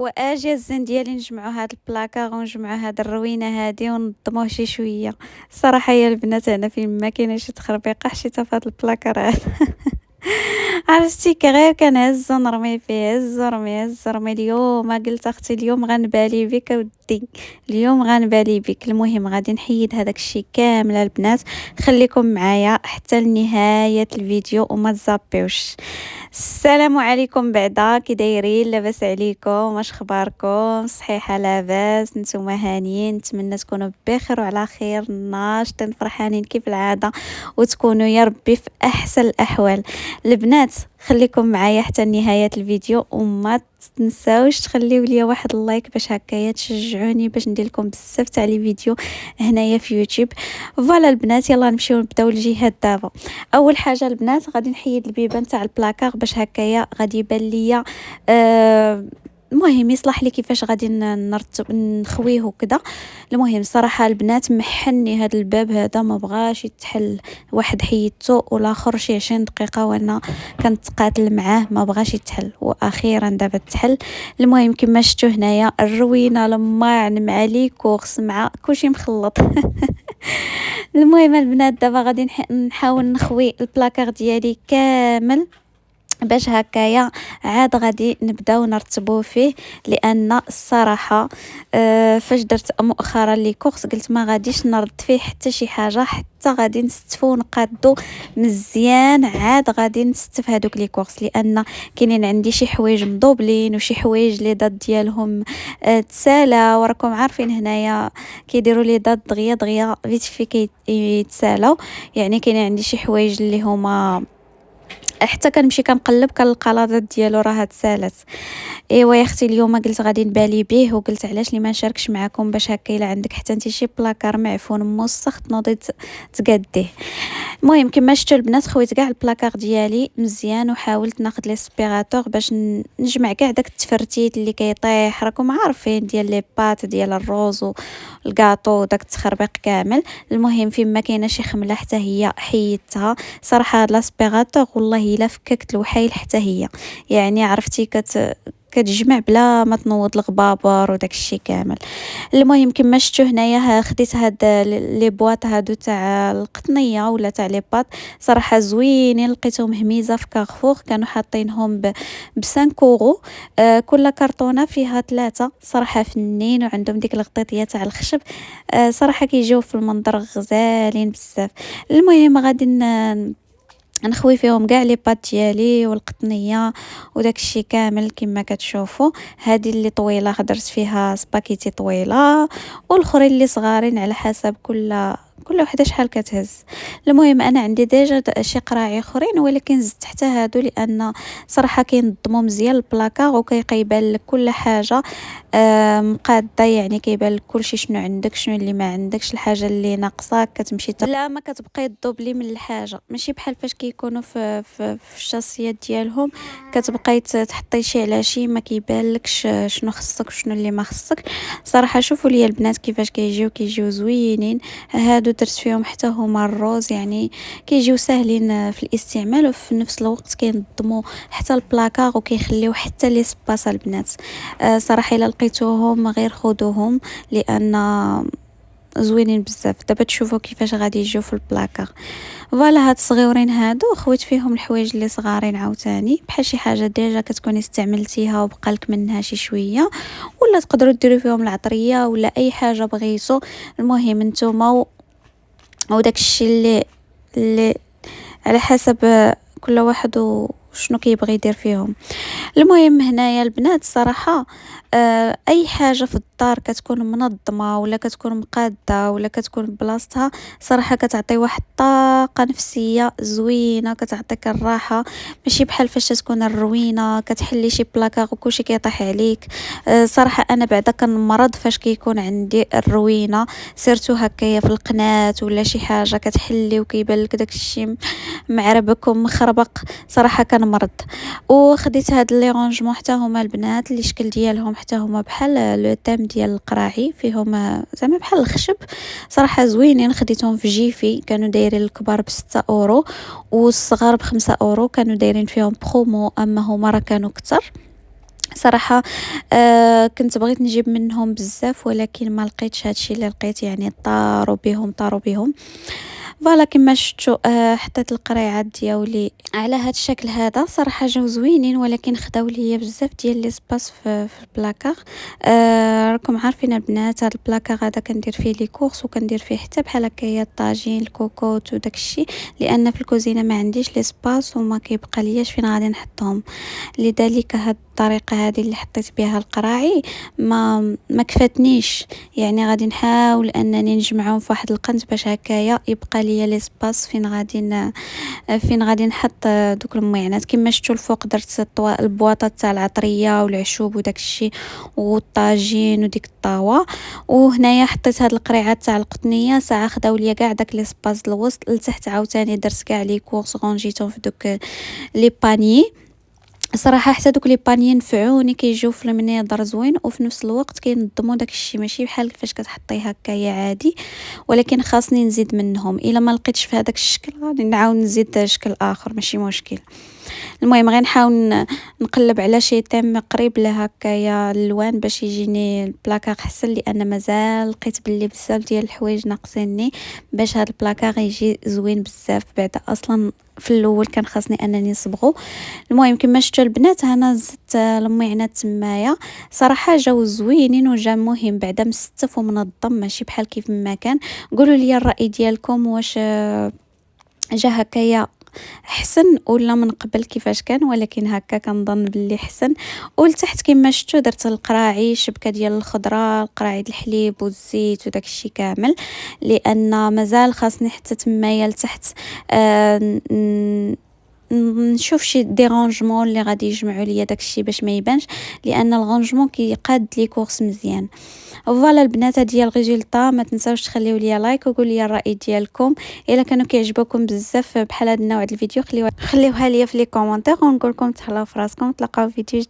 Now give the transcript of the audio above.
واجي الزين ديالي نجمعوا هاد البلاكار ونجمعوا هاد الروينه هادي ونظموه شي شويه. الصراحه يا البنات هنا فين ما كاينه شي تخربيقه حشيتها في هاد البلاكار هذا. عرفتي كي غير كنهز ونرمي فيه، هز ورمي هز ورمي. اليوم قلت اختي اليوم غنبالي بك ودي، اليوم غنبالي بك. المهم غادي نحيد هذاك الشيء كامل البنات. خليكم معايا حتى لنهايه الفيديو وما تزابيوش. السلام عليكم بعدا، كي دايرين؟ لاباس عليكم؟ واش اخباركم؟ صحيحه لاباس؟ نتوما هانيين؟ نتمنى تكونوا بخير وعلى خير، ناشطين فرحانين كيف العاده، وتكونوا يا ربي في احسن الاحوال. البنات خليكم معايا حتى نهايه الفيديو، وما تنساوش تخليو ليا واحد اللايك باش هكايا تشجعوني باش ندير لكم بزاف تاع لي فيديو هنايا في يوتيوب. فوالا البنات يلا نمشيو نبداو الجهاد دابا. اول حاجه البنات غادي نحيد البيبان تاع البلاكار باش هكايا غادي يبان ليا المهم يصلح لي كيفاش غادي نرتب نخويه وكذا. المهم صراحه البنات محني هذا الباب هذا ما بغاش يتحل، واحد حيدته والاخر شي 20 دقيقه وانا كنتقاتل معاه ما بغاش يتحل، واخيرا دابا تحل. المهم كما شفتوا هنايا الروينه لماعن مع لي كورس مع كلشي مخلط. المهم البنات دابا غادي نحاول نخوي البلاكار ديالي كامل باش هكايا عاد غادي نبداو نرتبوه فيه. لان الصراحه فاش درت مؤخرا لي كورس قلت ما غاديش نرد فيه حتى شي حاجه، حتى غادي نستفو ونقادو مزيان. عاد غادي نستف هذوك لي كورس، لان كاينين عندي شي حوايج مضوبلين وشي حوايج لي دات ديالهم تسالا، وراكم عارفين هنايا كيديروا لي دات دغيا دغيا فيت في كيتسالاو. يعني كاين عندي شي حوايج اللي هما حتى كنمشي كنقلب كنلقى لاضات ديالو راها تسالات. ايوا يا اختي اليوم قلت غادي نبالي به، وقلت علاش لي ما نشاركش معكم باش هكا الا عندك حتى انت شي بلاكار معفون موسخ تنوضي تقاديه. المهم كما شفتوا البنات خويت كاع البلاكار ديالي مزيان، وحاولت ناخذ لي سبيراتور باش نجمع كاع داك التفرتيت اللي كيطيح، راكم عارفين ديال لي بات ديال الروز والكاطو داك التخربيق كامل. المهم فين ما كاينه شي خمله حتى هي حيدتها. صراحه هاد لاسبيراتور والله الا فككت الوحايل حتى هي، يعني عرفتي كتجمع بلا ما تنوض الغبابر وداك الشيء كامل. المهم كما شفتوا هنايا خديت هاد لي بواط هادو تاع القطنيه ولا تاع لي بات، صراحه زوينين، لقيتهم هميزه في كارفور، كانوا حاطينهم ب 5 اورو. كل كرتونه فيها 3، صراحه فنين وعندهم ديك الغطيطيه تاع الخشب. صراحه كيجيو في المنظر غزالين بزاف. المهم غادي نخوي فيهم كاع لي بات ديالي والقطنيه وداك الشيء كامل كما كتشوفوا. هذه اللي طويله درت فيها سباكيتي طويله، والاخرين اللي صغارين على حسب كل وحده شحال كتهز. المهم انا عندي ديجا شي قراعي اخرين، ولكن زدت حتى هادو لان صراحه كينظموا مزيان البلاكار وكيبان لك كل حاجه مقاده، يعني كيبان لك كلشي شنو عندك شنو اللي ما عندكش، الحاجه اللي ناقصاك كتمشي لا ما كتبقاي تضوبلي من الحاجه، ماشي بحال فاش كيكونوا في الشاصيات ديالهم كتبقاي تحطي شي على شي ما كيبان لكش شنو خصك وشنو اللي ما خصك. صراحه شوفوا لي البنات كيفاش كيجيو زوينين. هادو درت فيهم حتى هما الروز، يعني كيجيو ساهلين في الاستعمال وفي نفس الوقت كينظموا حتى البلاكار وكيخليو حتى لي سباس البنات. صراحه الا لقيتوهم غير خذوهم لان زوينين بزاف. دابا تشوفوا كيفاش غادي يجيو في البلاكار. فوالا هاد الصغيورين هادو خويت فيهم الحوايج اللي صغارين عاوتاني بحال شي حاجه ديجا كتكوني استعملتيها وبقالك منها شي شويه، ولا تقدروا ديروا فيهم العطريه ولا اي حاجه بغيتو. المهم نتوما وداك الشيء اللي على حسب كل واحد وشنو كيبغي يدير فيهم. المهم هنايا البنات صراحه اي حاجه في الدار كتكون منظمه ولا كتكون مقاده ولا كتكون بلاصتها، صراحه كتعطي واحد الطاقه نفسيه زوينه، كتعطيك الراحه. ماشي بحال فاش تكون الروينه كتحلي شي بلاكار وكلشي كيطيح عليك. صراحه انا بعدا كنمرض فاش كيكون عندي الروينه، سيرتو هكايا في القناه ولا شي حاجه كتحلي وكيبان لك داك الشيء معربك ومخربق، صراحه كنمرض. وخديت هاد لي رونجمون حتى هما البنات اللي الشكل ديالهم حتى هما بحال لو تيم ديال القراعي، فيهم زعما بحال الخشب، صراحه زوينين. خديتهم في جيفي، كانوا دايرين الكبار ب6 اورو والصغار ب5 اورو، كانوا دايرين فيهم برومو، اما هما راه كانوا كتر. صراحة كنت بغيت نجيب منهم بزاف، ولكن ما لقيتش هادشي اللي لقيت، يعني طاروا بهم طاروا بهم. فوالا كما شفتوا حطيت القريعات دياولي على هاد الشكل هذا. صراحة جاو زوينين، ولكن خداو ليا بزاف ديال ليسباس في البلاكار. راكم عارفين البنات هاد البلاكار هذا كندير فيه لي كورس، وكندير فيه حتى بحال هكايا الطاجين الكوكوط وداك الشيء، لان في الكوزينه ما عنديش ليسباس وما كيبقى لياش فين غادي نحطهم. لذلك هاد الطريقه هذه اللي حطيت بها القراعي ما كفاتنيش، يعني غادي نحاول انني نجمعهم في واحد القنت باش هكايا يبقى ليا ليسباس فين غادي نحط دوك المعينات. كما شفتوا الفوق درت البواطه تاع العطريه والعشوب وداك الشيء والطاجين وديك الطاوه، وهنايا حطيت هاد القريعات تاع القطنيه. ساعه خداو ليا كاع داك ليسباس الوسط. لتحت عاوتاني درت كاع لي كورس غونجيتهم في دوك لي باني. صراحه حتى دوك لي باني نفعوني، كيجيو في المنظر زوين، وفي نفس الوقت كينظموا داك الشيء، ماشي بحال كيفاش كتحطيه هكايا عادي، ولكن خاصني نزيد منهم. الا ما لقيتش في هذاك الشكل غادي نعاود نزيد شكل اخر، ماشي مشكل. المهم غير نحاول نقلب على شي تيم قريب لهكايا الالوان باش يجيني البلاكار احسن، لان مازال لقيت باللي بزاف ديال الحوايج ناقصيني باش هذا البلاكار يجي زوين بزاف. بعد اصلا في الاول كان خاصني انني نصبغه. المهم كما شفتوا البنات انا زدت المعينات تمايا. صراحه جاو زوينين، وجا مهم بعدا مستف ومنظم، ماشي بحال كيف ما كان. قولوا لي الراي ديالكم، واش جا هكايا احسن ولا من قبل كيفاش كان؟ ولكن هكا كنظن باللي احسن. ولتحت كما شفتوا درت القراعي شبكه ديال الخضره، القراعي الحليب والزيت وداك الشيء كامل، لان مازال خاصني حتى تمايا لتحت نشوف شي ديرانجمون اللي غادي يجمعوا ليا داكشي باش ما يبانش، لان الغونجمون كيقاد لي كورس مزيان. فوالا البنات هادي هي الريزولطا. ما تنساوش تخليو ليا لايك وقول لي الراي ديالكم. الا كانوا كيعجبوكم بزاف بحال هاد النوع ديال الفيديو خليوها ليا في لي كومونتير، ونقول لكم تهلاو في راسكم. تلاقاو في فيديو